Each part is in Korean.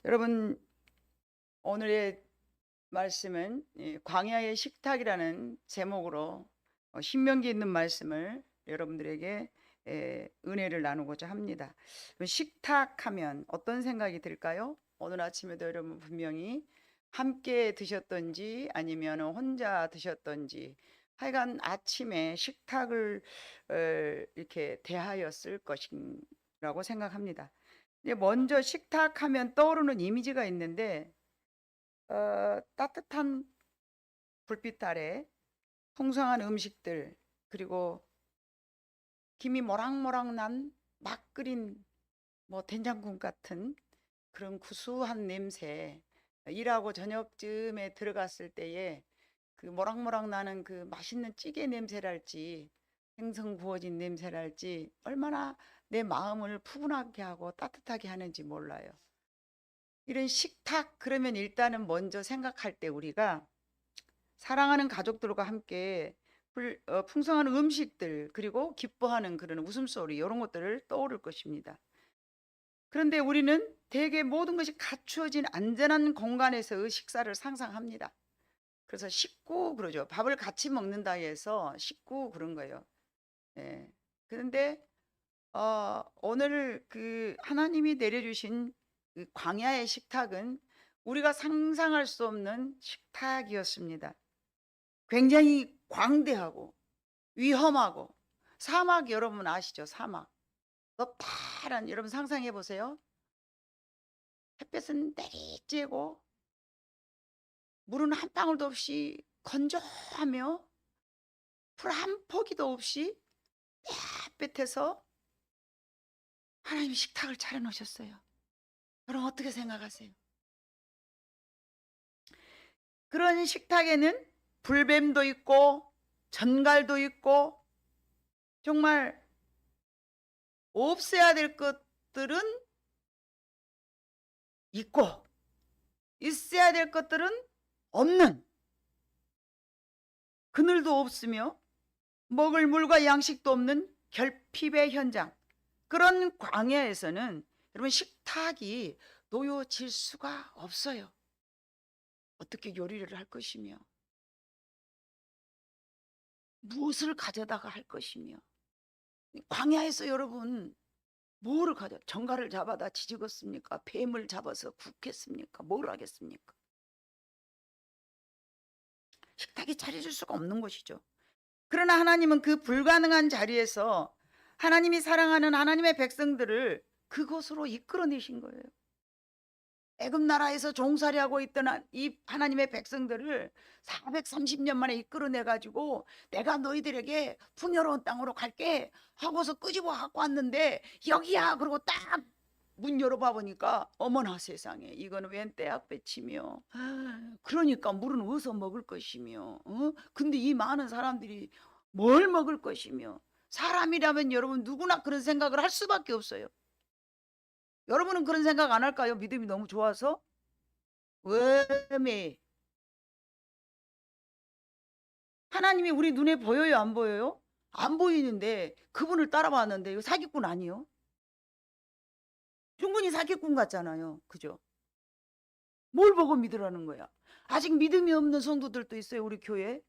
여러분, 오늘의 말씀은 광야의 식탁이라는 제목으로 신명기 있는 말씀을 여러분들에게 은혜를 나누고자 합니다. 식탁하면 어떤 생각이 들까요? 오늘 아침에도 여러분 분명히 함께 드셨던지 아니면 혼자 드셨던지 하여간 아침에 식탁을 이렇게 대하였을 것이라고 생각합니다. 먼저 식탁하면 떠오르는 이미지가 있는데 따뜻한 불빛 아래 풍성한 음식들, 그리고 김이 모락모락 난 막 끓인 된장국 같은 그런 구수한 냄새, 일하고 저녁쯤에 들어갔을 때에 그 모락모락 나는 그 맛있는 찌개 냄새랄지 생선 구워진 냄새랄지 얼마나 내 마음을 푸근하게 하고 따뜻하게 하는지 몰라요. 이런 식탁 그러면 일단은 먼저 생각할 때 우리가 사랑하는 가족들과 함께 풍성한 음식들, 그리고 기뻐하는 그런 웃음소리, 이런 것들을 떠오를 것입니다. 그런데 우리는 대개 모든 것이 갖추어진 안전한 공간에서 식사를 상상합니다. 그래서 식구 그러죠. 밥을 같이 먹는다 해서 식구 그런 거예요. 예. 그런데 오늘 그 하나님이 내려주신 그 광야의 식탁은 우리가 상상할 수 없는 식탁이었습니다. 굉장히 광대하고 위험하고, 사막 여러분 아시죠? 사막. 파란, 여러분 상상해 보세요. 햇볕은 내리쬐고 물은 한 방울도 없이 건조하며 풀 한 포기도 없이 햇볕에서 하나님이 식탁을 차려 놓으셨어요. 여러분 어떻게 생각하세요? 그런 식탁에는 불뱀도 있고 전갈도 있고, 정말 없애야 될 것들은 있고 있어야 될 것들은 없는, 그늘도 없으며 먹을 물과 양식도 없는 결핍의 현장. 그런 광야에서는 여러분 식탁이 놓여질 수가 없어요. 어떻게 요리를 할 것이며 무엇을 가져다가 할 것이며, 광야에서 여러분 뭐를 가져, 정갈을 잡아다 지지겠습니까? 뱀을 잡아서 굽겠습니까? 뭘 하겠습니까? 식탁이 차려질 수가 없는 것이죠. 그러나 하나님은 그 불가능한 자리에서 하나님이 사랑하는 하나님의 백성들을 그곳으로 이끌어내신 거예요. 애굽 나라에서 종살이하고 있던 이 하나님의 백성들을 430년 만에 이끌어내 가지고 내가 너희들에게 풍요로운 땅으로 갈게 하고서 끄집어 갖고 왔는데 여기야 그러고 딱 문 열어봐 보니까 어머나 세상에, 이거는 웬 떼약볕이며, 그러니까 물은 어디서 먹을 것이며, 근데 이 많은 사람들이 뭘 먹을 것이며. 사람이라면 여러분 누구나 그런 생각을 할 수밖에 없어요. 여러분은 그런 생각 안 할까요? 믿음이 너무 좋아서? 왜? 하나님이 우리 눈에 보여요, 안 보여요? 안 보이는데 그분을 따라봤는데 이거 사기꾼 아니요? 충분히 사기꾼 같잖아요. 그죠? 뭘 보고 믿으라는 거야? 아직 믿음이 없는 성도들도 있어요, 우리 교회.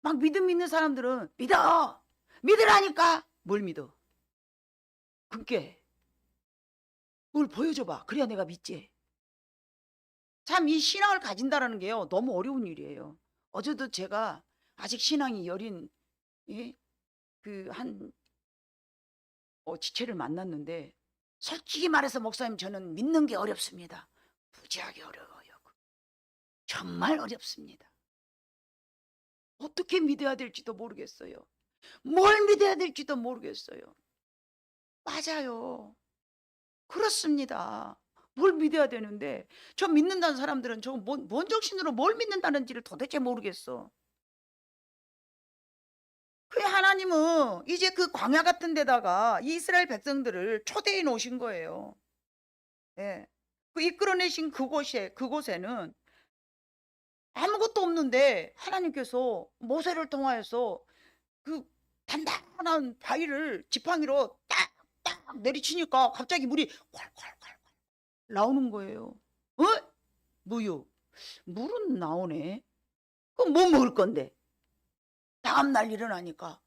막 믿음 있는 사람들은 믿어! 믿으라니까! 뭘 믿어? 그게 뭘 보여줘봐. 그래야 내가 믿지. 참 이 신앙을 가진다라는 게요, 너무 어려운 일이에요. 어제도 제가 아직 신앙이 여린 그한 지체를 만났는데, 솔직히 말해서 목사님 저는 믿는 게 어렵습니다. 무지하게 어려워요. 정말 어렵습니다. 어떻게 믿어야 될지도 모르겠어요. 뭘 믿어야 될지도 모르겠어요. 맞아요. 그렇습니다. 뭘 믿어야 되는데, 저 믿는다는 사람들은 저 뭔 정신으로 뭘 믿는다는지를 도대체 모르겠어. 그 하나님은 이제 그 광야 같은 데다가 이스라엘 백성들을 초대해 놓으신 거예요. 예. 그 이끌어내신 그곳에는 아무것도 없는데 하나님께서 모세를 통하여서 그 단단한 바위를 지팡이로 딱딱 내리치니까 갑자기 물이 콸콸콸 나오는 거예요. 어? 무유. 물은 나오네. 그럼 뭐 먹을 건데? 다음날 일어나니까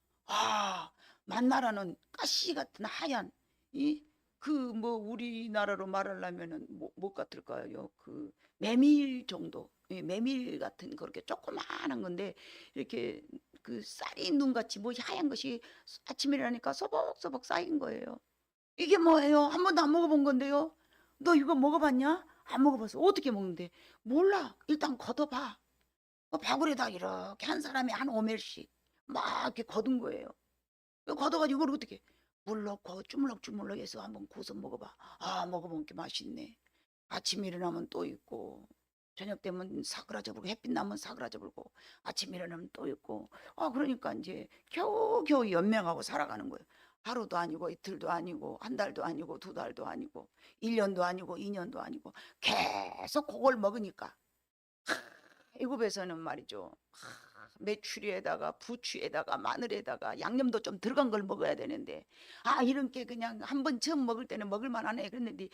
만나라는 가시 같은 하얀 이 그 뭐 우리나라로 말하려면은 뭐 같을까요? 그 메밀 정도. 예, 메밀 같은 그렇게 조그마한 건데 이렇게 그 쌀이 눈같이 뭐 하얀 것이 아침에 일어나니까 소복소복 쌓인 거예요. 이게 뭐예요? 한 번도 안 먹어본 건데요. 너 이거 먹어봤냐? 안 먹어봤어. 어떻게 먹는데? 몰라. 일단 걷어봐. 그 바구리에다 이렇게 한 사람이 한 5밀씩 막 이렇게 거둔 거예요. 걷어가지고 이걸 어떻게 물 넣고 주물럭주물럭 해서 한번 구워서 먹어봐. 먹어보니까 맛있네. 아침 일어나면 또 있고 저녁 되면 사그라져 불고 햇빛 나면 사그라져 불고 아침 일어나면 또 있고 그러니까 이제 겨우겨우 연명하고 살아가는 거예요. 하루도 아니고 이틀도 아니고 한 달도 아니고 두 달도 아니고 1년도 아니고 2년도 아니고 계속 그걸 먹으니까 애굽에서는 말이죠. 메추리에다가 부추에다가 마늘에다가 양념도 좀 들어간 걸 먹어야 되는데 이런 게 그냥 한 번 처음 먹을 때는 먹을 만하네 그랬는데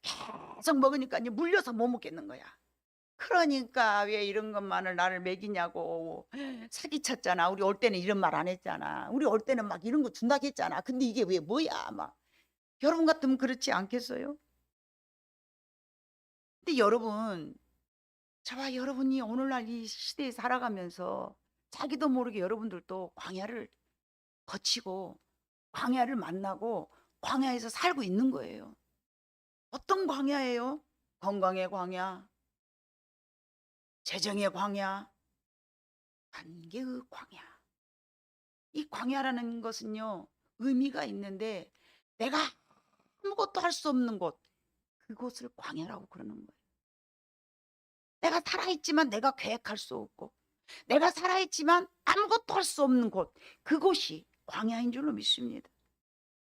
계속 먹으니까 이제 물려서 못 먹겠는 거야. 그러니까 왜 이런 것만을 나를 먹이냐고 사기쳤잖아. 우리 올 때는 이런 말 안 했잖아. 우리 올 때는 막 이런 거 준다고 했잖아. 근데 이게 왜 뭐야 막. 여러분 같으면 그렇지 않겠어요? 근데 여러분, 저와 여러분이 오늘날 이 시대에 살아가면서 자기도 모르게 여러분들도 광야를 거치고 광야를 만나고 광야에서 살고 있는 거예요. 어떤 광야예요? 건강의 광야, 재정의 광야, 관계의 광야. 이 광야라는 것은요, 의미가 있는데 내가 아무것도 할 수 없는 곳, 그곳을 광야라고 그러는 거예요. 내가 살아있지만 내가 계획할 수 없고 내가 살아있지만 아무것도 할 수 없는 곳, 그곳이 광야인 줄로 믿습니다.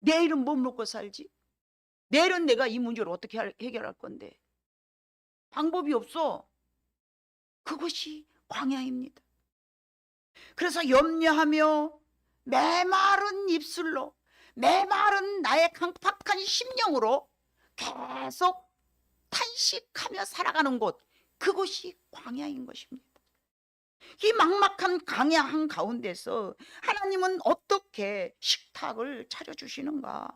내일은 뭐 먹고 살지? 내일은 내가 이 문제를 어떻게 해결할 건데? 방법이 없어. 그것이 광야입니다. 그래서 염려하며 메마른 입술로 메마른 나의 강팍한 심령으로 계속 탄식하며 살아가는 곳, 그곳이 광야인 것입니다. 이 막막한 광야 한가운데서 하나님은 어떻게 식탁을 차려주시는가?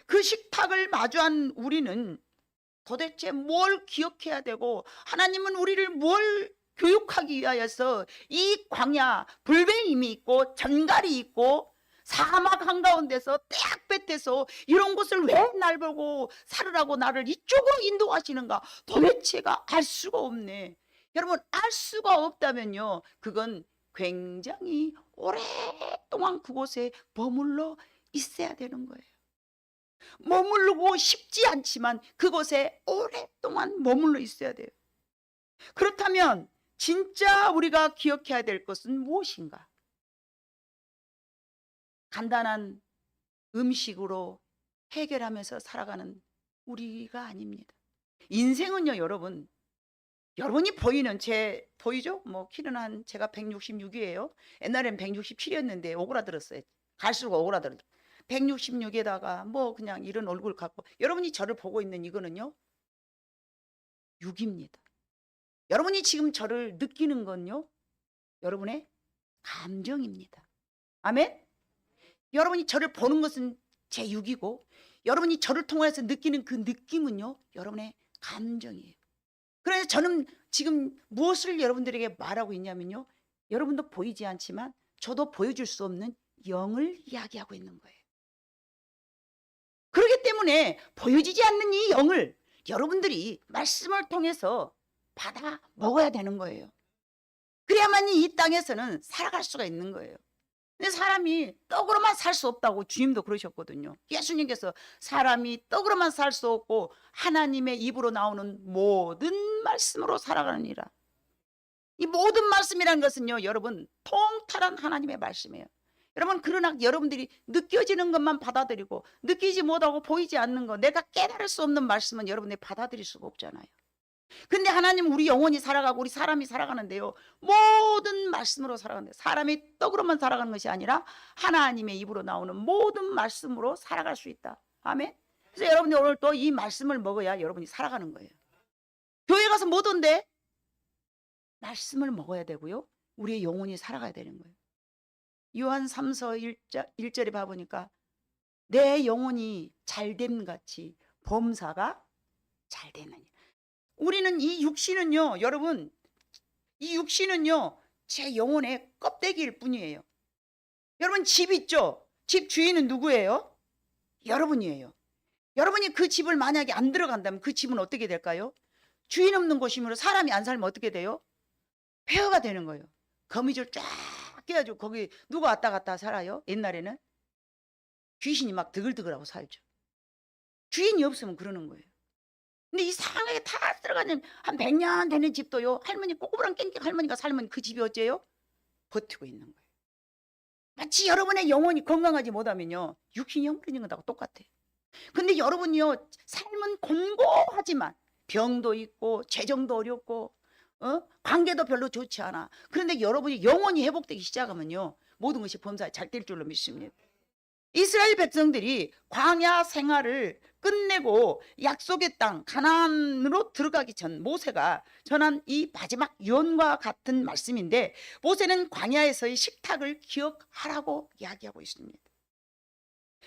그 식탁을 마주한 우리는 도대체 뭘 기억해야 되고 하나님은 우리를 뭘 교육하기 위하여서 이 광야 불뱀임이 있고 전갈이 있고 사막 한가운데서 떼약볕에서 이런 곳을 왜 날 보고 살으라고 나를 이쪽으로 인도하시는가? 도대체가 알 수가 없네. 여러분, 알 수가 없다면요, 그건 굉장히 오랫동안 그곳에 머물러 있어야 되는 거예요. 머무르고 싶지 않지만 그곳에 오랫동안 머물러 있어야 돼요. 그렇다면 진짜 우리가 기억해야 될 것은 무엇인가? 간단한 음식으로 해결하면서 살아가는 우리가 아닙니다. 인생은요, 여러분이 보이는 보이죠? 뭐 키는 제가 166이에요. 옛날엔 167이었는데 오그라들었어요. 갈수록 오그라들었어요. 166에다가 뭐 그냥 이런 얼굴 갖고 여러분이 저를 보고 있는 이거는요, 6입니다. 여러분이 지금 저를 느끼는 건요, 여러분의 감정입니다. 아멘? 여러분이 저를 보는 것은 제 6이고 여러분이 저를 통해서 느끼는 그 느낌은요, 여러분의 감정이에요. 그래서 저는 지금 무엇을 여러분들에게 말하고 있냐면요, 여러분도 보이지 않지만 저도 보여줄 수 없는 영을 이야기하고 있는 거예요. 그렇기 때문에 보여지지 않는 이 영을 여러분들이 말씀을 통해서 받아 먹어야 되는 거예요. 그래야만 이 땅에서는 살아갈 수가 있는 거예요. 근데 사람이 떡으로만 살 수 없다고 주님도 그러셨거든요. 예수님께서 사람이 떡으로만 살 수 없고 하나님의 입으로 나오는 모든 말씀으로 살아가느니라. 이 모든 말씀이라는 것은요, 여러분, 통탈한 하나님의 말씀이에요. 여러분, 그러나 여러분들이 느껴지는 것만 받아들이고 느끼지 못하고 보이지 않는 거, 내가 깨달을 수 없는 말씀은 여러분이 받아들일 수가 없잖아요. 근데 하나님, 우리 영혼이 살아가고 우리 사람이 살아가는데요, 모든 말씀으로 살아가는데, 사람이 떡으로만 살아가는 것이 아니라 하나님의 입으로 나오는 모든 말씀으로 살아갈 수 있다. 아멘. 그래서 여러분이 오늘 또 이 말씀을 먹어야 여러분이 살아가는 거예요. 교회 가서 못 온대. 말씀을 먹어야 되고요. 우리의 영혼이 살아가야 되는 거예요. 요한 3서 1절에 봐보니까 내 영혼이 잘됨 같이 범사가 잘 되느니라. 우리는 이 육신은요, 여러분, 이 육신은요, 제 영혼의 껍데기일 뿐이에요. 여러분 집 있죠? 집 주인은 누구예요? 여러분이에요. 여러분이 그 집을 만약에 안 들어간다면 그 집은 어떻게 될까요? 주인 없는 곳이므로 사람이 안 살면 어떻게 돼요? 폐허가 되는 거예요. 거미줄 쫙 깨가지고 거기 누가 왔다 갔다 살아요? 옛날에는 귀신이 막 드글드글하고 살죠. 주인이 없으면 그러는 거예요. 근데 이상하게 다 들어가는 한 100년 되는 집도요, 할머니 꼬부랑 깽깽 할머니가 살면 그 집이 어째요? 버티고 있는 거예요. 마치 여러분의 영혼이 건강하지 못하면요, 육신이 헝클어진 것하고 똑같아요. 근데 여러분이요, 삶은 곤고하지만 병도 있고 재정도 어렵고 관계도 별로 좋지 않아. 그런데 여러분이 영혼이 회복되기 시작하면요, 모든 것이 범사에 잘 될 줄로 믿습니다. 이스라엘 백성들이 광야 생활을 끝내고 약속의 땅 가나안으로 들어가기 전 모세가 전한 이 마지막 유언과 같은 말씀인데, 모세는 광야에서의 식탁을 기억하라고 이야기하고 있습니다.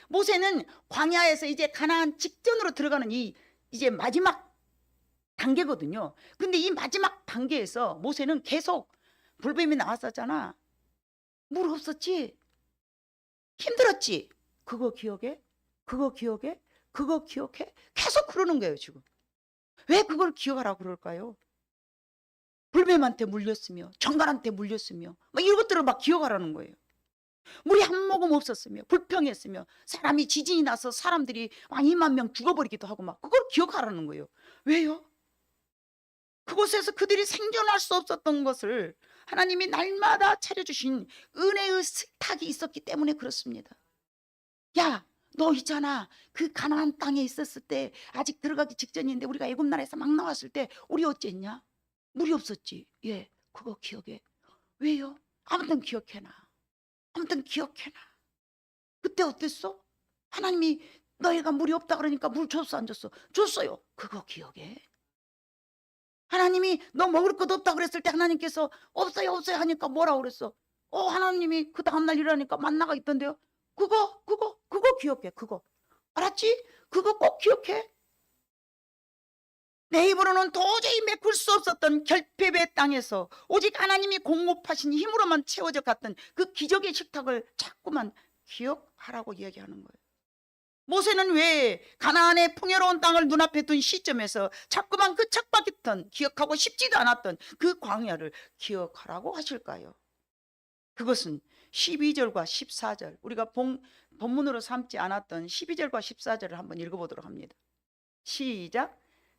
모세는 광야에서 이제 가나안 직전으로 들어가는 이제 마지막 단계거든요. 근데 이 마지막 단계에서 모세는 계속 불뱀이 나왔었잖아. 물 없었지? 힘들었지? 그거 기억해? 그거 기억해? 그거 기억해? 계속 그러는 거예요, 지금. 왜 그걸 기억하라고 그럴까요? 불뱀한테 물렸으며 정갈한테 물렸으며 막 이런 것들을 막 기억하라는 거예요. 물이 한 모금 없었으며 불평했으며 사람이 지진이 나서 사람들이 막 2만 명 죽어버리기도 하고 막 그걸 기억하라는 거예요. 왜요? 그곳에서 그들이 생존할 수 없었던 것을 하나님이 날마다 차려주신 은혜의 식탁이 있었기 때문에 그렇습니다. 야, 너 있잖아, 그 가나안 땅에 있었을 때 아직 들어가기 직전인데 우리가 애굽 나라에서 막 나왔을 때 우리 어쨌냐? 물이 없었지. 예, 그거 기억해. 왜요? 아무튼 기억해놔. 아무튼 기억해놔. 그때 어땠어? 하나님이 너희가 물이 없다 그러니까 물 줬어 안 줬어? 줬어요. 그거 기억해. 하나님이 너 먹을 것 없다 그랬을 때 하나님께서 없어요 없어요 하니까 뭐라고 그랬어? 하나님이 그 다음날 일하니까 만나가 있던데요. 그거 기억해. 그거 알았지? 그거 꼭 기억해. 내 입으로는 도저히 메꿀 수 없었던 결핍의 땅에서 오직 하나님이 공급하신 힘으로만 채워져 갔던 그 기적의 식탁을 자꾸만 기억하라고 이야기하는 거예요. 모세는 왜 가나안의 풍요로운 땅을 눈앞에 둔 시점에서 자꾸만 그 척박했던, 기억하고 싶지도 않았던 그 광야를 기억하라고 하실까요? 그것은 12절과 14절, 우리가 본문으로 삼지 않았던 12절과 14절을 한번 읽어보도록 합니다. 시작.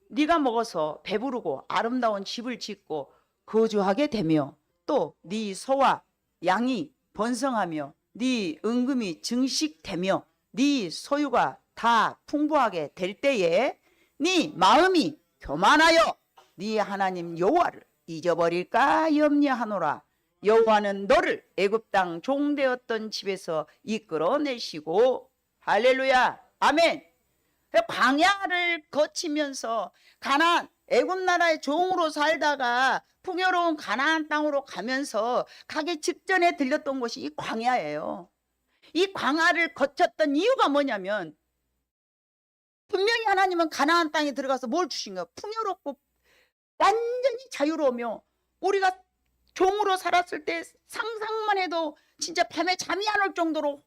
네가 먹어서 배부르고 아름다운 집을 짓고 거주하게 되며 또 네 소와 양이 번성하며 네 은금이 증식되며 네 소유가 다 풍부하게 될 때에 네 마음이 교만하여 네 하나님 여호와를 잊어버릴까 염려하노라. 여호와는 너를 애굽 땅 종되었던 집에서 이끌어내시고. 할렐루야, 아멘. 광야를 거치면서 가나안 애굽 나라의 종으로 살다가 풍요로운 가나안 땅으로 가면서 가기 직전에 들렸던 곳이 이 광야예요. 이 광야를 거쳤던 이유가 뭐냐면, 분명히 하나님은 가나안 땅에 들어가서 뭘 주신 거예요? 풍요롭고 완전히 자유로우며, 우리가 종으로 살았을 때 상상만 해도 진짜 밤에 잠이 안 올 정도로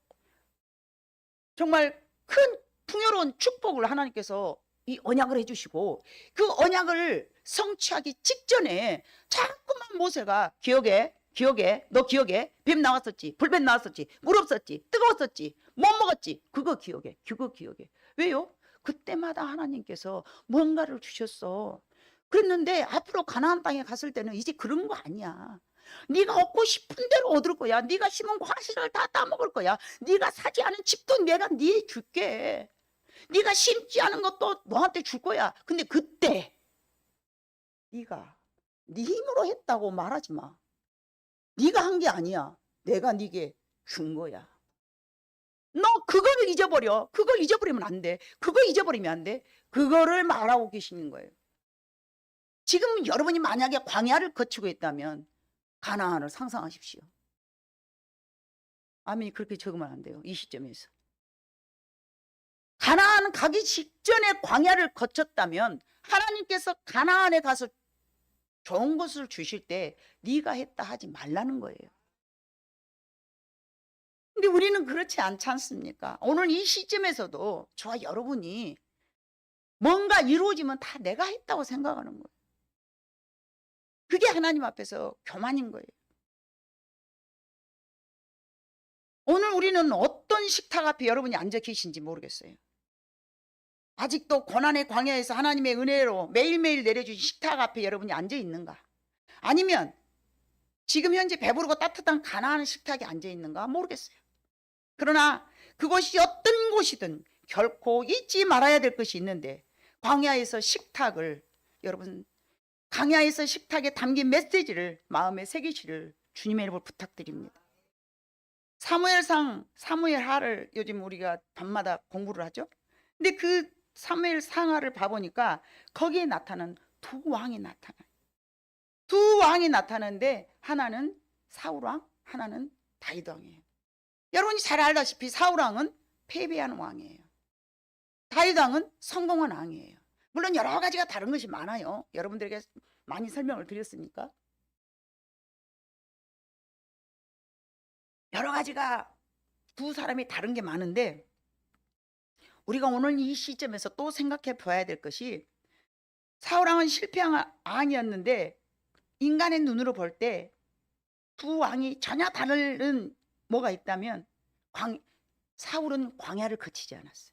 정말 큰 풍요로운 축복을 하나님께서 이 언약을 해주시고, 그 언약을 성취하기 직전에 자꾸만 모세가 기억해, 너 기억해? 뱀 나왔었지, 불뱀 나왔었지, 물 없었지, 뜨거웠었지, 못 먹었지, 그거 기억해. 왜요? 그때마다 하나님께서 뭔가를 주셨어. 그랬는데 앞으로 가나안 땅에 갔을 때는 이제 그런 거 아니야. 네가 얻고 싶은 대로 얻을 거야. 네가 심은 과실을 다 따먹을 거야. 네가 사지 않은 집도 내가 네 줄게. 네가 심지 않은 것도 너한테 줄 거야. 근데 그때 네가 네 힘으로 했다고 말하지 마. 네가 한 게 아니야. 내가 네게 준 거야. 너 그거를 잊어버려. 그걸 잊어버리면 안 돼. 그거 잊어버리면 안 돼. 그거를 말하고 계시는 거예요. 지금 여러분이 만약에 광야를 거치고 있다면 가나안을 상상하십시오. 아멘이 그렇게 적으면 안 돼요. 이 시점에서. 가나안 가기 직전에 광야를 거쳤다면 하나님께서 가나안에 가서 좋은 것을 주실 때 네가 했다 하지 말라는 거예요. 근데 우리는 그렇지 않지 않습니까? 오늘 이 시점에서도 저와 여러분이 뭔가 이루어지면 다 내가 했다고 생각하는 거예요. 그게 하나님 앞에서 교만인 거예요. 오늘 우리는 어떤 식탁 앞에 여러분이 앉아 계신지 모르겠어요. 아직도 고난의 광야에서 하나님의 은혜로 매일매일 내려주신 식탁 앞에 여러분이 앉아 있는가? 아니면 지금 현재 배부르고 따뜻한 가나안 식탁에 앉아 있는가 모르겠어요. 그러나 그것이 어떤 곳이든 결코 잊지 말아야 될 것이 있는데, 광야에서 식탁을, 여러분 광야에서 식탁에 담긴 메시지를 마음에 새기시를 주님의 이름으로 부탁드립니다. 사무엘상, 사무엘하를 요즘 우리가 밤마다 공부를 하죠. 근데 그 사무엘상하를 봐보니까 거기에 나타난 두 왕이 나타나요. 두 왕이 나타나는데 하나는 사울왕, 하나는 다윗왕이에요. 여러분이 잘 알다시피 사울왕은 패배한 왕이에요. 다윗왕은 성공한 왕이에요. 물론 여러 가지가 다른 것이 많아요. 여러분들에게 많이 설명을 드렸으니까. 여러 가지가 두 사람이 다른 게 많은데, 우리가 오늘 이 시점에서 또 생각해 봐야 될 것이, 사울왕은 실패한 왕이었는데 인간의 눈으로 볼 때 두 왕이 전혀 다른 뭐가 있다면, 사울은 광야를 거치지 않았어요.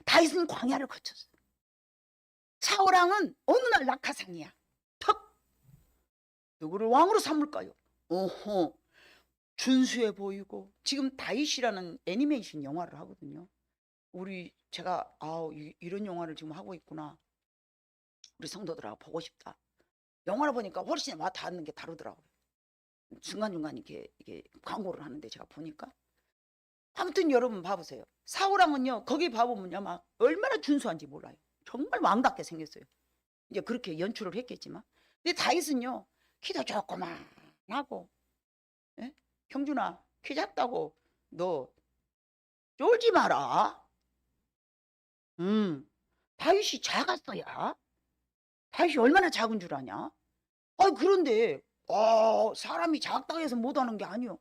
다윗은 광야를 거쳤어요. 사울왕은 어느 날 낙하산이야. 턱! 누구를 왕으로 삼을까요? 오호, 준수해 보이고. 지금 다윗이라는 애니메이션 영화를 하거든요. 제가 이런 영화를 지금 하고 있구나. 우리 성도들하고 보고 싶다. 영화를 보니까 훨씬 와 닿는 게 다르더라고요. 중간중간 이게 광고를 하는데 제가 보니까. 아무튼 여러분 봐보세요. 사울왕은요, 거기 봐보면요, 막 얼마나 준수한지 몰라요. 정말 왕답게 생겼어요. 이제 그렇게 연출을 했겠지만. 근데 다윗은요, 키도 조그만하고, 예? 형준아, 키 작다고 너 쫄지 마라. 다윗이 작았어야. 다윗이 얼마나 작은 줄 아냐? 그런데 사람이 작다고 해서 못하는 게 아니요.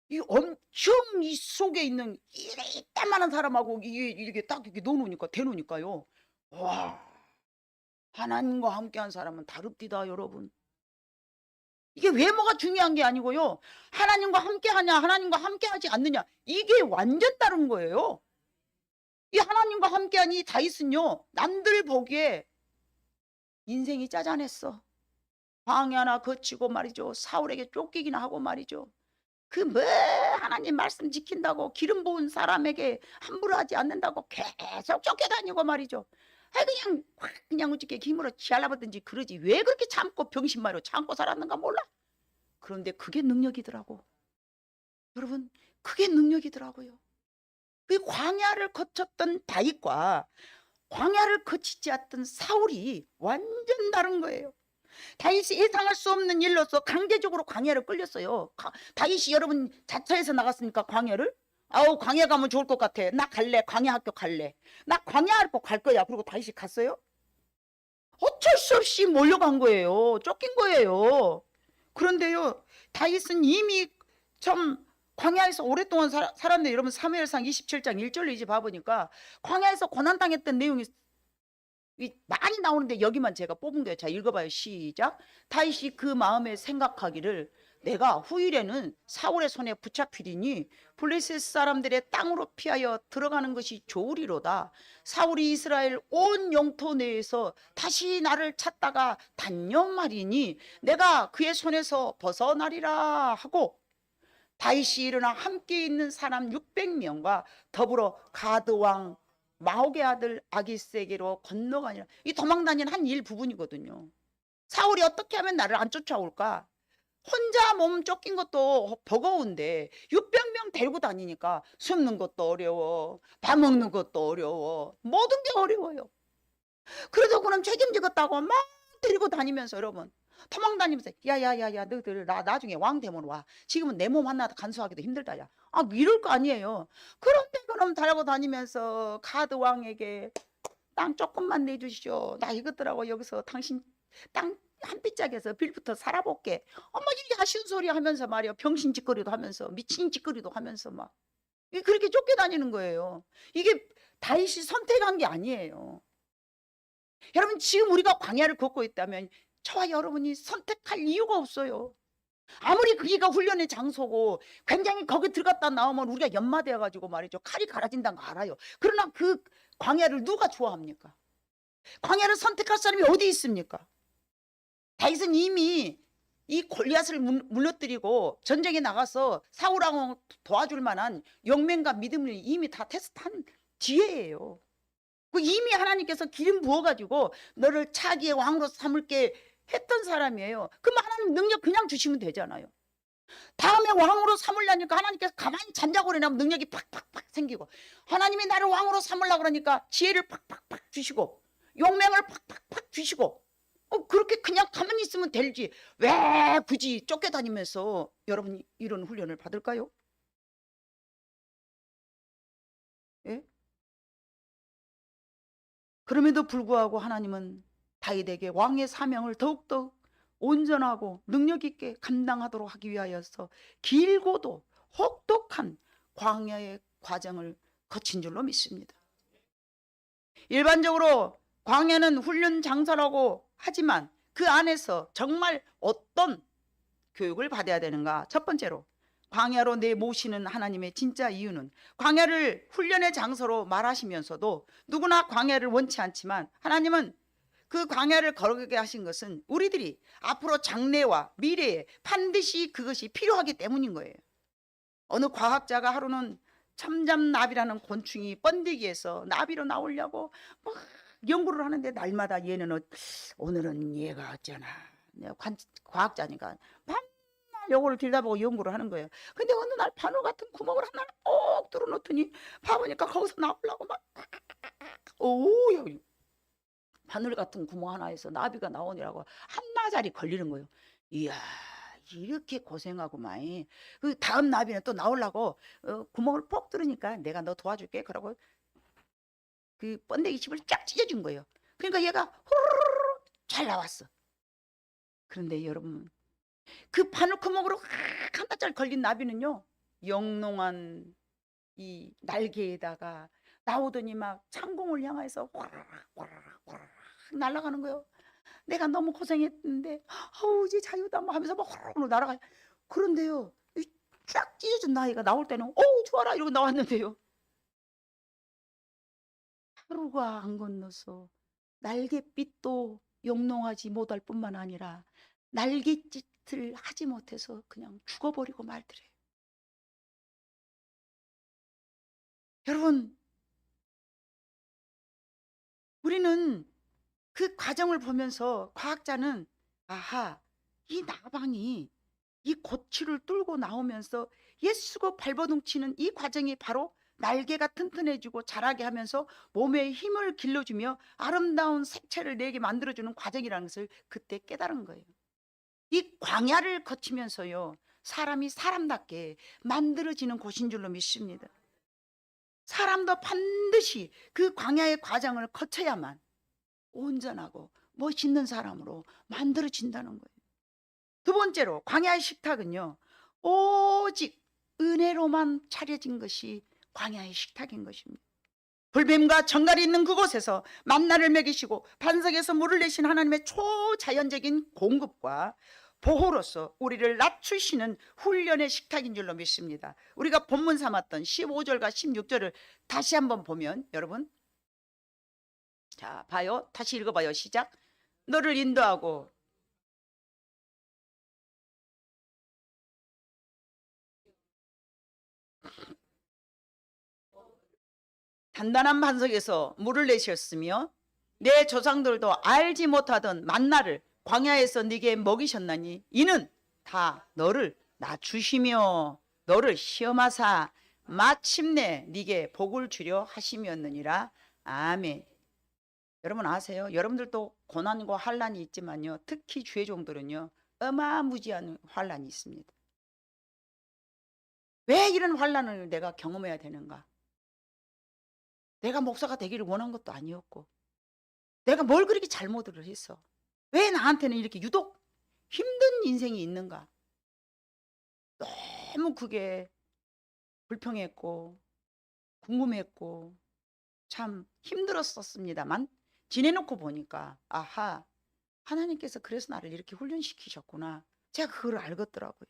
이 엄청 이 속에 있는 이따만한 사람하고 이게 딱 이렇게 넣어놓으니까 대놓으니까요. 와, 하나님과 함께한 사람은 다릅디다, 여러분. 이게 외모가 중요한 게 아니고요. 하나님과 함께하냐, 하나님과 함께하지 않느냐, 이게 완전 다른 거예요. 이 하나님과 함께한 이 다윗은요, 남들 보기에 인생이 짜잔했어. 광야나 거치고 말이죠. 사울에게 쫓기기나 하고 말이죠. 하나님 말씀 지킨다고 기름 부은 사람에게 함부로 하지 않는다고 계속 쫓겨다니고 말이죠. 그냥 어떻게 힘으로 잘라버든지 그러지. 왜 그렇게 참고 병신마로 참고 살았는가 몰라. 그런데 그게 능력이더라고. 여러분, 그게 능력이더라고요. 그 광야를 거쳤던 다윗과 광야를 거치지 않던 사울이 완전 다른 거예요. 다윗이 예상할 수 없는 일로서 강제적으로 광야를 끌렸어요. 다윗이 여러분 자처에서 나갔으니까 광야를, 광야 가면 좋을 것 같아. 나 갈래. 광야 학교 갈래. 나 광야 학교 갈 거야. 그리고 다윗이 갔어요. 어쩔 수 없이 몰려간 거예요. 쫓긴 거예요. 그런데요, 다윗은 이미 참 광야에서 오랫동안 살았는데, 여러분 사무엘상 27장 1절로 이제 봐보니까 광야에서 고난당했던 내용이 많이 나오는데 여기만 제가 뽑은 거예요. 자, 읽어봐요. 시작. 다윗이 그 마음에 생각하기를, 내가 후일에는 사울의 손에 붙잡히리니 블레셋 사람들의 땅으로 피하여 들어가는 것이 좋으리로다. 사울이 이스라엘 온 영토 내에서 다시 나를 찾다가 단념하리니 내가 그의 손에서 벗어나리라 하고, 다윗이 일어나 함께 있는 사람 600명과 더불어 가드왕 마옥의 아들 아기스에게로 건너가니라. 이 도망다니는 한 일부분이거든요. 사울이 어떻게 하면 나를 안 쫓아올까? 혼자 몸 쫓긴 것도 버거운데 600명 데리고 다니니까 숨는 것도 어려워, 밥 먹는 것도 어려워, 모든 게 어려워요. 그러더구나 나는 책임지겠다고 막 데리고 다니면서 여러분 도망다니면서 야야야야 너희들 나 나중에 왕 되면 와. 지금은 내 몸 하나 간수하기도 힘들다 야. 아 이럴 거 아니에요. 그런데 그럼 달고 다니면서 가드 왕에게 땅 조금만 내주시오. 나 이것들하고 여기서 당신 땅 한 삐짝에서 빌부터 살아볼게. 엄마 이렇게 아쉬운 소리 하면서 말이야. 병신 짓거리도 하면서 미친 짓거리도 하면서 막 그렇게 쫓겨다니는 거예요. 이게 다윗이 선택한 게 아니에요. 여러분 지금 우리가 광야를 걷고 있다면 저와 여러분이 선택할 이유가 없어요. 아무리 거기가 훈련의 장소고 굉장히 거기 들어갔다 나오면 우리가 연마되어 가지고 말이죠. 칼이 갈아진다는 거 알아요. 그러나 그 광야를 누가 좋아합니까? 광야를 선택할 사람이 어디 있습니까? 다윗은 이미 이 골리앗을 무너뜨리고 전쟁에 나가서 사울왕을 도와줄 만한 용맹과 믿음을 이미 다 테스트한 뒤에예요. 이미 하나님께서 기름 부어가지고 너를 차기의 왕으로 삼을게 했던 사람이에요. 그럼 하나님 능력 그냥 주시면 되잖아요. 다음에 왕으로 삼으려니까 하나님께서 가만히 잠자고 그러냐면 능력이 팍팍팍 생기고, 하나님이 나를 왕으로 삼으려고 그러니까 지혜를 팍팍팍 주시고 용맹을 팍팍팍 주시고, 그렇게 그냥 가만히 있으면 될지 왜 굳이 쫓겨다니면서 여러분이 이런 훈련을 받을까요? 예? 그럼에도 불구하고 하나님은 다윗에게 왕의 사명을 더욱더 온전하고 능력 있게 감당하도록 하기 위하여서 길고도 혹독한 광야의 과정을 거친 줄로 믿습니다. 일반적으로 광야는 훈련 장소라고 하지만 그 안에서 정말 어떤 교육을 받아야 되는가? 첫 번째로 광야로 내 모시는 하나님의 진짜 이유는, 광야를 훈련의 장소로 말하시면서도 누구나 광야를 원치 않지만 하나님은 그 광야를 걸어가게 하신 것은 우리들이 앞으로 장래와 미래에 반드시 그것이 필요하기 때문인 거예요. 어느 과학자가 하루는 참잠나비라는 곤충이 번데기에서 나비로 나오려고 막 연구를 하는데 날마다 얘는 오늘은 얘가 어쩌나, 과학자니까 밤날 요거를 들여다보고 연구를 하는 거예요. 근데 어느 날 바늘 같은 구멍을 하나를 꼭 뚫어놓더니 봐보니까 거기서 나오려고 막 오야 바늘 같은 구멍 하나에서 나비가 나오느라고 한나절이 걸리는 거예요. 이야 이렇게 고생하고 많이 그 다음 나비는 또 나오려고 구멍을 뻑 뚫으니까 내가 너 도와줄게 그러고 그 번데기 칩을 쫙 찢어준 거예요. 그러니까 얘가 호로로로 잘 나왔어. 그런데 여러분 그 바늘구멍으로 한 달짜리 걸린 나비는요 영롱한 이 날개에다가 나오더니 막 창공을 향해서 화라락 날아가는 거예요. 내가 너무 고생했는데 아우 이제 자유다 하면서 막 호로로 날아가요. 그런데요 쫙 찢어진 나이가 나올 때는 어우 좋아라 이러고 나왔는데요 하루가 안 건너서 날갯빛도 영롱하지 못할 뿐만 아니라 날갯짓을 하지 못해서 그냥 죽어버리고 말더래요. 여러분 우리는 그 과정을 보면서 과학자는 아하 이 나방이 이 고추를 뚫고 나오면서 예수고 발버둥치는 이 과정이 바로 날개가 튼튼해지고 자라게 하면서 몸에 힘을 길러주며 아름다운 색채를 내게 만들어주는 과정이라는 것을 그때 깨달은 거예요. 이 광야를 거치면서요 사람이 사람답게 만들어지는 곳인 줄로 믿습니다. 사람도 반드시 그 광야의 과정을 거쳐야만 온전하고 멋있는 사람으로 만들어진다는 거예요. 두 번째로 광야의 식탁은요 오직 은혜로만 차려진 것이 광야의 식탁인 것입니다. 불뱀과 정갈이 있는 그곳에서 만나를 먹이시고 반석에서 물을 내신 하나님의 초자연적인 공급과 보호로서 우리를 낮추시는 훈련의 식탁인 줄로 믿습니다. 우리가 본문 삼았던 15절과 16절을 다시 한번 보면 여러분 자 봐요. 다시 읽어봐요. 시작. 너를 인도하고 단단한 반석에서 물을 내셨으며 내 조상들도 알지 못하던 만나를 광야에서 네게 먹이셨나니 이는 다 너를 낮추시며 너를 시험하사 마침내 네게 복을 주려 하심이었느니라. 아멘. 여러분 아세요? 여러분들도 고난과 환란이 있지만요. 특히 주의 종들은요. 어마무지한 환란이 있습니다. 왜 이런 환란을 내가 경험해야 되는가? 내가 목사가 되기를 원한 것도 아니었고 내가 뭘 그렇게 잘못을 했어? 왜 나한테는 이렇게 유독 힘든 인생이 있는가? 너무 그게 불평했고 궁금했고 참 힘들었었습니다만 지내놓고 보니까 아하, 하나님께서 그래서 나를 이렇게 훈련시키셨구나. 제가 그걸 알겠더라고요.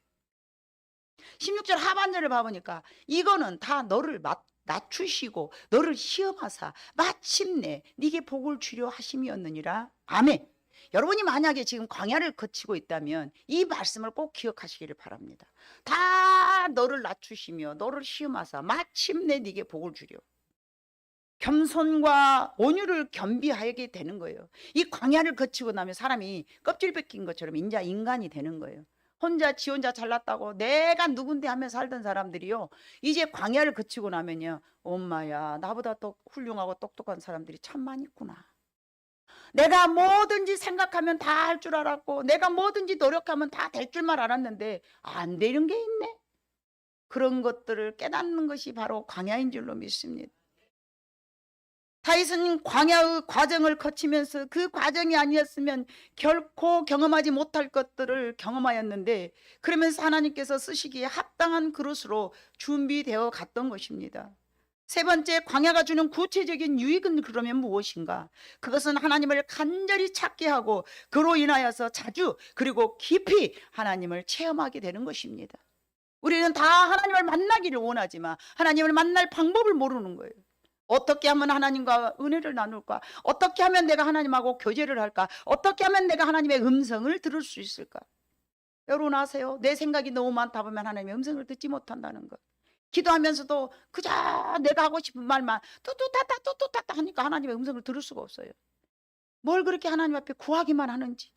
16절 하반절을 봐보니까 이거는 다 너를 낮추시고 너를 시험하사 마침내 네게 복을 주려 하심이었느니라. 아멘. 여러분이 만약에 지금 광야를 거치고 있다면 이 말씀을 꼭 기억하시기를 바랍니다. 다 너를 낮추시며 너를 시험하사 마침내 네게 복을 주려. 겸손과 온유를 겸비하게 되는 거예요. 이 광야를 거치고 나면 사람이 껍질 벗긴 것처럼 인자 인간이 되는 거예요. 혼자 지 혼자 잘났다고 내가 누군데 하며 살던 사람들이요, 이제 광야를 거치고 나면요, 엄마야 나보다 더 훌륭하고 똑똑한 사람들이 참 많이 있구나. 내가 뭐든지 생각하면 다 할 줄 알았고 내가 뭐든지 노력하면 다 될 줄만 알았는데 안 되는 게 있네. 그런 것들을 깨닫는 것이 바로 광야인 줄로 믿습니다. 다윗은 광야의 과정을 거치면서 그 과정이 아니었으면 결코 경험하지 못할 것들을 경험하였는데, 그러면서 하나님께서 쓰시기에 합당한 그릇으로 준비되어 갔던 것입니다. 세 번째, 광야가 주는 구체적인 유익은 그러면 무엇인가? 그것은 하나님을 간절히 찾게 하고 그로 인하여서 자주 그리고 깊이 하나님을 체험하게 되는 것입니다. 우리는 다 하나님을 만나기를 원하지만 하나님을 만날 방법을 모르는 거예요. 어떻게 하면 하나님과 은혜를 나눌까? 어떻게 하면 내가 하나님하고 교제를 할까? 어떻게 하면 내가 하나님의 음성을 들을 수 있을까? 여러분 아세요? 내 생각이 너무 많다 보면 하나님의 음성을 듣지 못한다는 것. 기도하면서도 그저 내가 하고 싶은 말만 뚜뚜따따 하니까 하나님의 음성을 들을 수가 없어요. 뭘 그렇게 하나님 앞에 구하기만 하는지.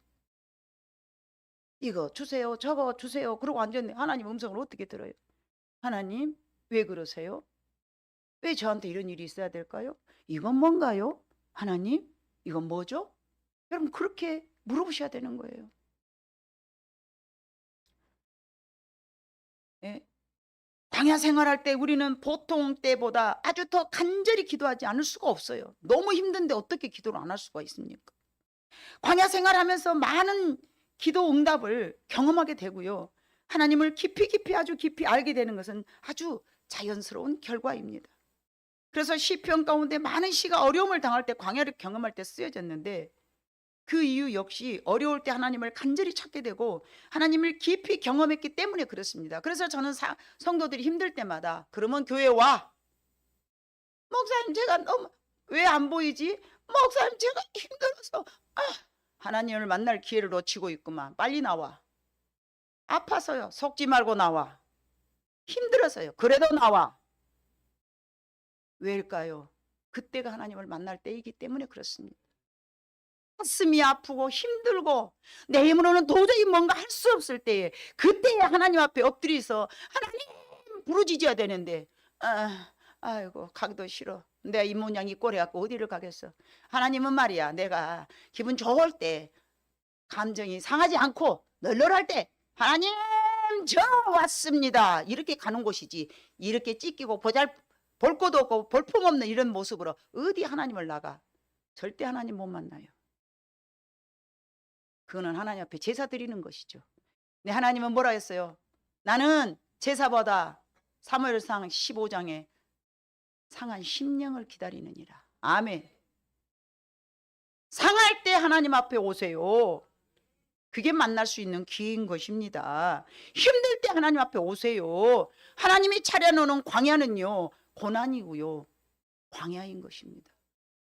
이거 주세요, 저거 주세요, 그러고 앉았네. 하나님 음성을 어떻게 들어요? 하나님 왜 그러세요? 왜 저한테 이런 일이 있어야 될까요? 이건 뭔가요? 하나님, 이건 뭐죠? 여러분 그렇게 물어보셔야 되는 거예요. 예. 광야 생활할 때 우리는 보통 때보다 아주 더 간절히 기도하지 않을 수가 없어요. 너무 힘든데 어떻게 기도를 안 할 수가 있습니까? 광야 생활하면서 많은 기도 응답을 경험하게 되고요. 하나님을 깊이 아주 깊이 알게 되는 것은 아주 자연스러운 결과입니다. 그래서 시편 가운데 많은 시가 어려움을 당할 때 광야를 경험할 때 쓰여졌는데, 그 이유 역시 어려울 때 하나님을 간절히 찾게 되고 하나님을 깊이 경험했기 때문에 그렇습니다. 그래서 저는 성도들이 힘들 때마다 그러면 교회 와. 목사님 제가 너무 왜 안 보이지? 목사님 제가 힘들어서 하나님을 만날 기회를 놓치고 있구만. 빨리 나와. 아파서요. 속지 말고 나와. 힘들어서요. 그래도 나와. 왜일까요? 그때가 하나님을 만날 때이기 때문에 그렇습니다. 가슴이 아프고 힘들고 내 힘으로는 도저히 뭔가 할 수 없을 때에, 그때에 하나님 앞에 엎드려서 하나님 부르짖어야 되는데 아이고 가기도 싫어. 내가 이 모양 이 꼴 해갖고 어디를 가겠어. 하나님은 말이야, 내가 기분 좋을 때 감정이 상하지 않고 널널할 때 하나님 저 왔습니다 이렇게 가는 곳이지, 이렇게 찢기고 볼 것도 없고 볼품없는 이런 모습으로 어디 하나님을 나가. 절대 하나님 못 만나요. 그거는 하나님 앞에 제사 드리는 것이죠. 근데 하나님은 뭐라 했어요? 나는 제사보다 사무엘상 15장에 상한 심령을 기다리느니라. 아멘. 상할 때 하나님 앞에 오세요. 그게 만날 수 있는 기회인 것입니다. 힘들 때 하나님 앞에 오세요. 하나님이 차려놓은 광야는요, 고난이고요, 광야인 것입니다.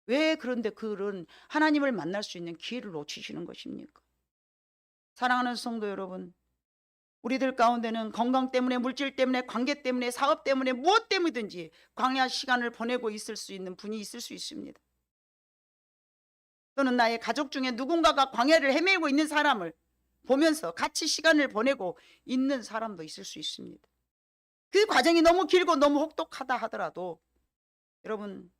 왜 그런데 그런 하나님을 만날 수 있는 기회를 놓치시는 것입니까? 사랑하는 성도 여러분, 우리들 가운데는 건강 때문에, 물질 때문에, 관계 때문에, 사업 때문에, 무엇 때문이든지 광야 시간을 보내고 있을 수 있는 분이 있을 수 있습니다. 또는 나의 가족 중에 누군가가 광야를 헤매고 있는 사람을 보면서 같이 시간을 보내고 있는 사람도 있을 수 있습니다. 그 과정이 너무 길고 너무 혹독하다 하더라도 여러분,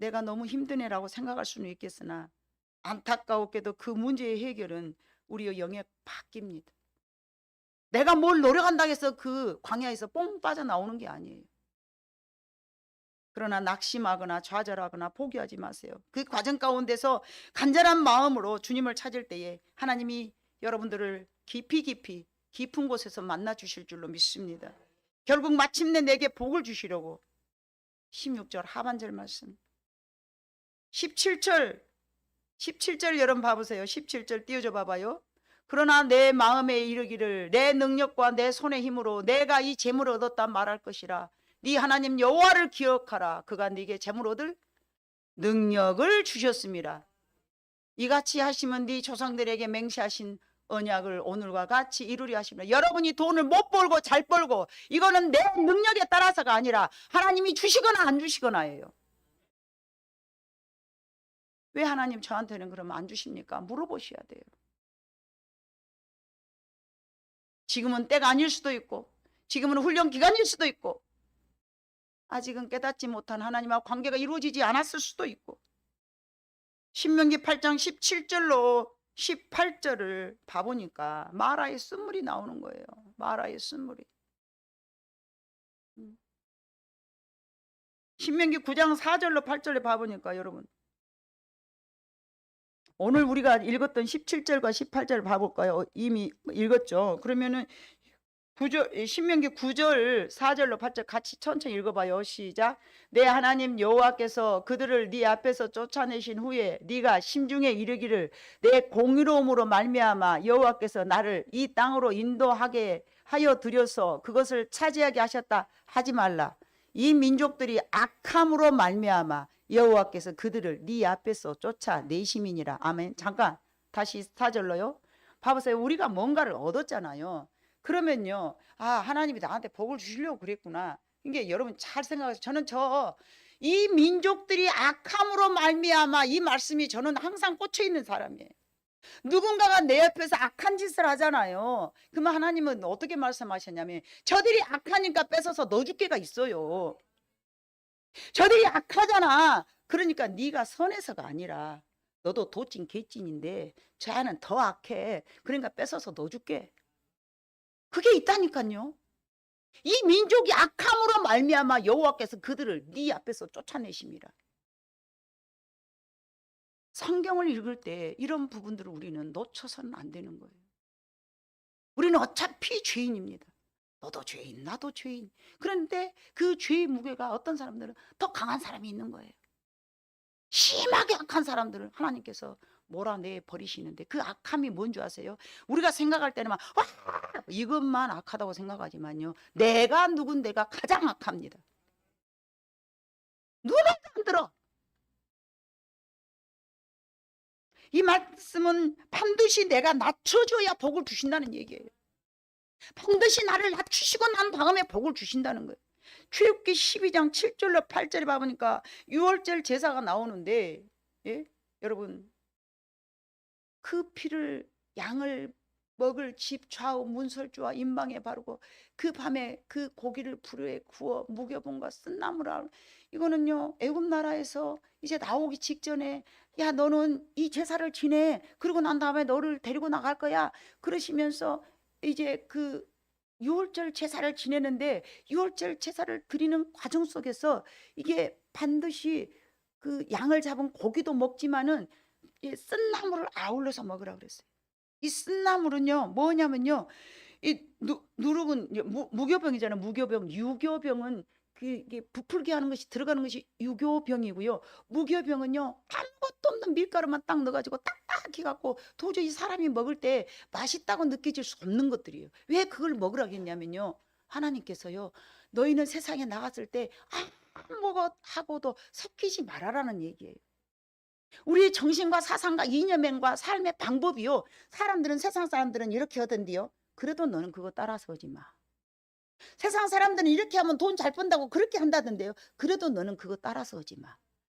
내가 너무 힘든 애라고 생각할 수는 있겠으나 안타까웠게도 그 문제의 해결은 우리의 영에 바뀝니다. 내가 뭘 노력한다고 해서 그 광야에서 뽕 빠져나오는 게 아니에요. 그러나 낙심하거나 좌절하거나 포기하지 마세요. 그 과정 가운데서 간절한 마음으로 주님을 찾을 때에 하나님이 여러분들을 깊은 곳에서 만나 주실 줄로 믿습니다. 결국 마침내 내게 복을 주시려고 16절 하반절 말씀 17절 여러분 봐보세요. 17절 띄워줘 봐봐요. 그러나 내 마음에 이르기를 내 능력과 내 손의 힘으로 내가 이 재물을 얻었다 말할 것이라. 네 하나님 여호와를 기억하라. 그가 네게 재물 얻을 능력을 주셨습니다. 이같이 하시면 네 조상들에게 맹세하신 언약을 오늘과 같이 이루리 하십니다. 여러분이 돈을 못 벌고 잘 벌고 이거는 내 능력에 따라서가 아니라 하나님이 주시거나 안 주시거나예요. 왜 하나님 저한테는 그러면 안 주십니까? 물어보셔야 돼요. 지금은 때가 아닐 수도 있고 지금은 훈련 기간일 수도 있고 아직은 깨닫지 못한 하나님과 관계가 이루어지지 않았을 수도 있고 신명기 8장 17절로 18절을 봐보니까 마라의 쓴물이 나오는 거예요. 마라의 쓴물이. 신명기 9장 4절로 8절에 봐보니까 여러분 오늘 우리가 읽었던 17절과 18절 봐볼까요? 이미 읽었죠. 그러면은 신명기 9절 4절로 8절 같이 천천히 읽어봐요. 시작. 내 하나님 여호와께서 그들을 네 앞에서 쫓아내신 후에 네가 심중에 이르기를 내 공의로움으로 말미암아 여호와께서 나를 이 땅으로 인도하게 하여 들여서 그것을 차지하게 하셨다 하지 말라. 이 민족들이 악함으로 말미암아 여호와께서 그들을 네 앞에서 쫓아내심이니라. 아멘. 잠깐 다시 4절로요. 봐보세요. 우리가 뭔가를 얻었잖아요. 그러면요, 아, 하나님이 나한테 복을 주시려고 그랬구나. 이게 여러분 잘 생각하세요. 저는 이 민족들이 악함으로 말미암아 이 말씀이 저는 항상 꽂혀 있는 사람이에요. 누군가가 내 옆에서 악한 짓을 하잖아요. 그러면 하나님은 어떻게 말씀하셨냐면 저들이 악하니까 뺏어서 넣어줄 게가 있어요. 저들이 악하잖아. 그러니까 네가 선해서가 아니라 너도 도찐 개찐인데 저 애는 더 악해. 그러니까 뺏어서 넣어줄게. 그게 있다니까요. 이 민족이 악함으로 말미암아 여호와께서 그들을 네 앞에서 쫓아내십니다. 성경을 읽을 때 이런 부분들을 우리는 놓쳐서는 안 되는 거예요. 우리는 어차피 죄인입니다. 너도 죄인, 나도 죄인. 그런데 그 죄의 무게가 어떤 사람들은 더 강한 사람이 있는 거예요. 심하게 악한 사람들을 하나님께서 몰아내 버리시는데 그 악함이 뭔지 아세요? 우리가 생각할 때는 막 와, 이것만 악하다고 생각하지만요, 내가 누군데가 가장 악합니다. 눈에도 안 들어. 이 말씀은 반드시 내가 낮춰줘야 복을 주신다는 얘기예요. 반드시 나를 낮추시고 난 다음에 복을 주신다는 거예요. 출애굽기 12장 7절로 8절에 봐보니까 유월절 제사가 나오는데, 예? 여러분 그 피를 양을 먹을 집 좌우 문설주와 임방에 바르고 그 밤에 그 고기를 불에 구워 무교병과 쓴나무라. 이거는요, 애굽 나라에서 이제 나오기 직전에 야 너는 이 제사를 지내. 그러고 난 다음에 너를 데리고 나갈 거야. 그러시면서 이제 그 유월절 제사를 지내는데 유월절 제사를 드리는 과정 속에서 이게 반드시 그 양을 잡은 고기도 먹지만은 쓴나물을 아울러서 먹으라 그랬어요. 이 쓴나물은요 뭐냐면요, 이 누룩은 무교병이잖아요. 무교병. 유교병은 이게 부풀게 하는 것이 들어가는 것이 유교병이고요. 무교병은요 아무것도 없는 밀가루만 딱 넣어가지고 딱딱히 갖고 도저히 사람이 먹을 때 맛있다고 느껴질 수 없는 것들이에요. 왜 그걸 먹으라고 했냐면요, 하나님께서요 너희는 세상에 나갔을 때 아무것하고도 섞이지 말아라는 얘기예요. 우리의 정신과 사상과 이념과 삶의 방법이요, 사람들은 세상 사람들은 이렇게 하던데요, 그래도 너는 그거 따라서 하지 마. 세상 사람들은 이렇게 하면 돈 잘 번다고 그렇게 한다던데요, 그래도 너는 그거 따라서 하지 마.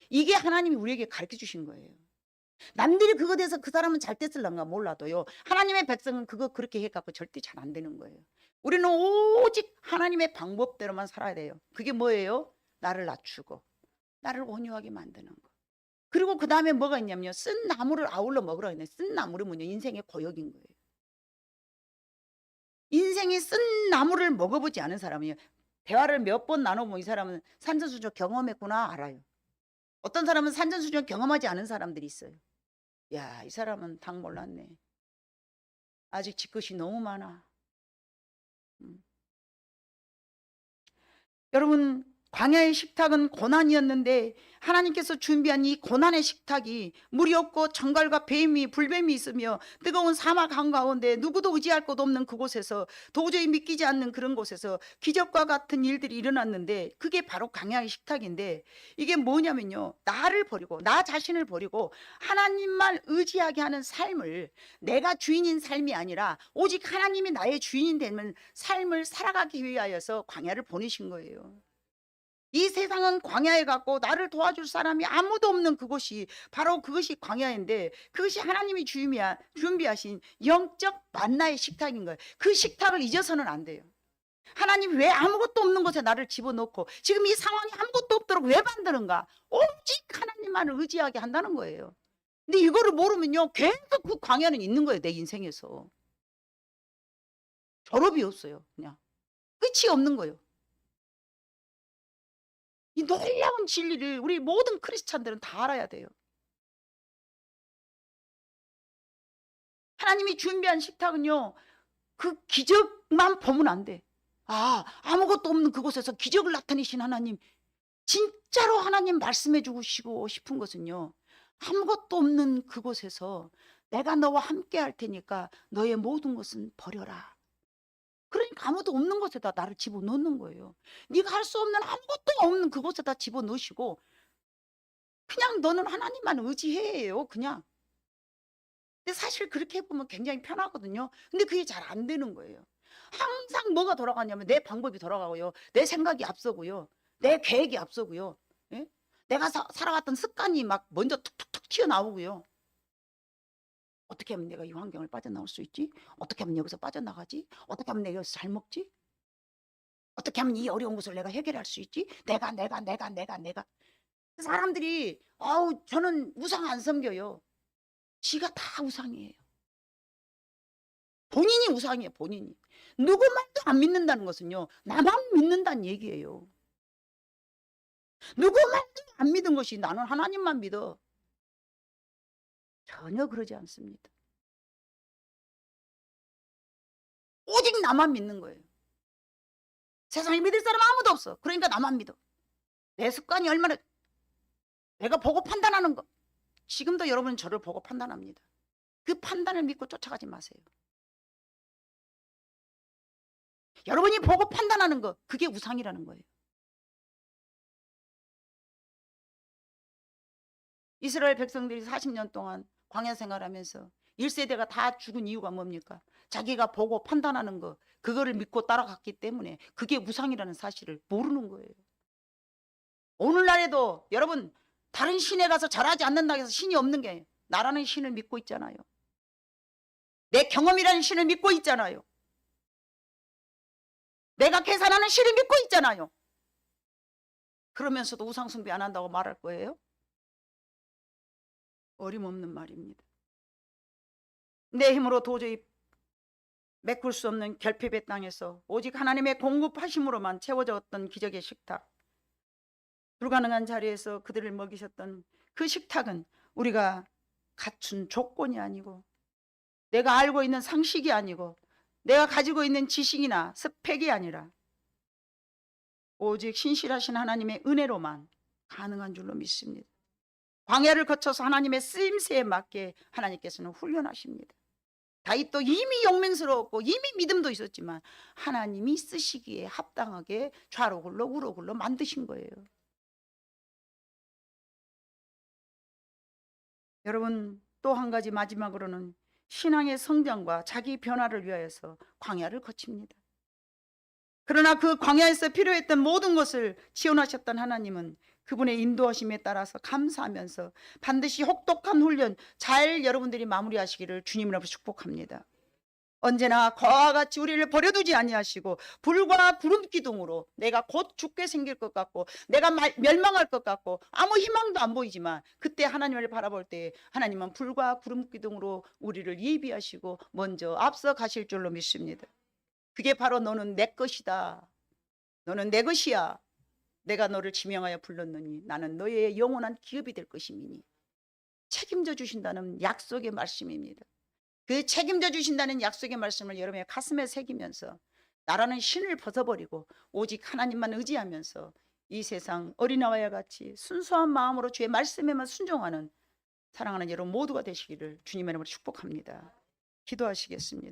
이게 하나님이 우리에게 가르쳐 주신 거예요. 남들이 그거 돼서 그 사람은 잘 됐을런가 몰라도요, 하나님의 백성은 그거 그렇게 해갖고 절대 잘 안 되는 거예요. 우리는 오직 하나님의 방법대로만 살아야 돼요. 그게 뭐예요? 나를 낮추고 나를 온유하게 만드는 거. 그리고 그 다음에 뭐가 있냐면요. 쓴 나무를 아울러 먹으라 했네. 쓴 나무를 뭐냐. 인생의 고역인 거예요. 인생이 쓴 나무를 먹어보지 않은 사람이에요. 대화를 몇 번 나눠보면 이 사람은 산전수전 경험했구나 알아요. 어떤 사람은 산전수전 경험하지 않은 사람들이 있어요. 야, 이 사람은 당 몰랐네. 아직 질 것이 너무 많아. 여러분, 광야의 식탁은 고난이었는데 하나님께서 준비한 이 고난의 식탁이 물이 없고 정갈과 뱀이 불뱀이 있으며 뜨거운 사막 한가운데 누구도 의지할 곳 없는 그곳에서 도저히 믿기지 않는 그런 곳에서 기적과 같은 일들이 일어났는데 그게 바로 광야의 식탁인데 이게 뭐냐면요. 나를 버리고 나 자신을 버리고 하나님만 의지하게 하는 삶을 내가 주인인 삶이 아니라 오직 하나님이 나의 주인이 되는 삶을 살아가기 위하여서 광야를 보내신 거예요. 이 세상은 광야에 갔고 나를 도와줄 사람이 아무도 없는 그곳이 바로 그것이 광야인데 그것이 하나님이 준비하신 영적 만나의 식탁인 거예요. 그 식탁을 잊어서는 안 돼요. 하나님 왜 아무것도 없는 곳에 나를 집어넣고 지금 이 상황이 아무것도 없도록 왜 만드는가? 오직 하나님만을 의지하게 한다는 거예요. 근데 이거를 모르면요 계속 그 광야는 있는 거예요. 내 인생에서 졸업이 없어요. 그냥 끝이 없는 거예요. 이 놀라운 진리를 우리 모든 크리스찬들은 다 알아야 돼요. 하나님이 준비한 식탁은요 그 기적만 보면 안 돼. 아무것도 없는 그곳에서 기적을 나타내신 하나님, 진짜로 하나님 말씀해 주시고 싶은 것은요 아무것도 없는 그곳에서 내가 너와 함께 할 테니까 너의 모든 것은 버려라. 그러니까 아무도 없는 곳에다 나를 집어넣는 거예요. 네가 할 수 없는 아무것도 없는 그곳에다 집어넣으시고 그냥 너는 하나님만 의지해요. 그냥. 근데 사실 그렇게 해보면 굉장히 편하거든요. 근데 그게 잘 안 되는 거예요. 항상 뭐가 돌아가냐면 내 방법이 돌아가고요. 내 생각이 앞서고요. 내 계획이 앞서고요. 예? 내가 살아왔던 습관이 막 먼저 툭툭툭 튀어나오고요. 어떻게 하면 내가 이 환경을 빠져나올 수 있지? 어떻게 하면 여기서 빠져나가지? 어떻게 하면 내가 여기서 잘 먹지? 어떻게 하면 이 어려운 것을 내가 해결할 수 있지? 내가. 사람들이 저는 우상 안 섬겨요. 지가 다 우상이에요. 본인이 우상이에요. 본인이. 누구 말도 안 믿는다는 것은요. 나만 믿는다는 얘기예요. 누구 말도 안 믿은 것이 나는 하나님만 믿어. 전혀 그러지 않습니다. 오직 나만 믿는 거예요. 세상에 믿을 사람 아무도 없어. 그러니까 나만 믿어. 내 습관이 얼마나 내가 보고 판단하는 거. 지금도 여러분은 저를 보고 판단합니다. 그 판단을 믿고 쫓아가지 마세요. 여러분이 보고 판단하는 거 그게 우상이라는 거예요. 이스라엘 백성들이 40년 동안 광야 생활하면서 1세대가 다 죽은 이유가 뭡니까? 자기가 보고 판단하는 거 그거를 믿고 따라갔기 때문에 그게 우상이라는 사실을 모르는 거예요. 오늘날에도 여러분 다른 신에 가서 절하지 않는다고 해서 신이 없는 게 아니에요. 나라는 신을 믿고 있잖아요. 내 경험이라는 신을 믿고 있잖아요. 내가 계산하는 신을 믿고 있잖아요. 그러면서도 우상 숭배 안 한다고 말할 거예요? 어림없는 말입니다. 내 힘으로 도저히 메꿀 수 없는 결핍의 땅에서 오직 하나님의 공급하심으로만 채워졌던 기적의 식탁, 불가능한 자리에서 그들을 먹이셨던 그 식탁은 우리가 갖춘 조건이 아니고 내가 알고 있는 상식이 아니고 내가 가지고 있는 지식이나 스펙이 아니라 오직 신실하신 하나님의 은혜로만 가능한 줄로 믿습니다. 광야를 거쳐서 하나님의 쓰임새에 맞게 하나님께서는 훈련하십니다. 다윗도 이미 용맹스러웠고 이미 믿음도 있었지만 하나님이 쓰시기에 합당하게 좌로 굴러 우로 굴러 만드신 거예요. 여러분 또 한 가지 마지막으로는 신앙의 성장과 자기 변화를 위하여서 광야를 거칩니다. 그러나 그 광야에서 필요했던 모든 것을 지원하셨던 하나님은 그분의 인도하심에 따라서 감사하면서 반드시 혹독한 훈련 잘 여러분들이 마무리하시기를 주님으로 축복합니다. 언제나 그와 같이 우리를 버려두지 아니하시고 불과 구름 기둥으로 내가 곧 죽게 생길 것 같고 내가 멸망할 것 같고 아무 희망도 안 보이지만 그때 하나님을 바라볼 때 하나님은 불과 구름 기둥으로 우리를 예비하시고 먼저 앞서 가실 줄로 믿습니다. 그게 바로 너는 내 것이다. 너는 내 것이야. 내가 너를 지명하여 불렀느니 나는 너의 영원한 기업이 될 것이니 책임져 주신다는 약속의 말씀입니다. 그 책임져 주신다는 약속의 말씀을 여러분의 가슴에 새기면서 나라는 신을 벗어버리고 오직 하나님만 의지하면서 이 세상 어린아이와 같이 순수한 마음으로 주의 말씀에만 순종하는 사랑하는 여러분 모두가 되시기를 주님의 이름으로 축복합니다. 기도하시겠습니다.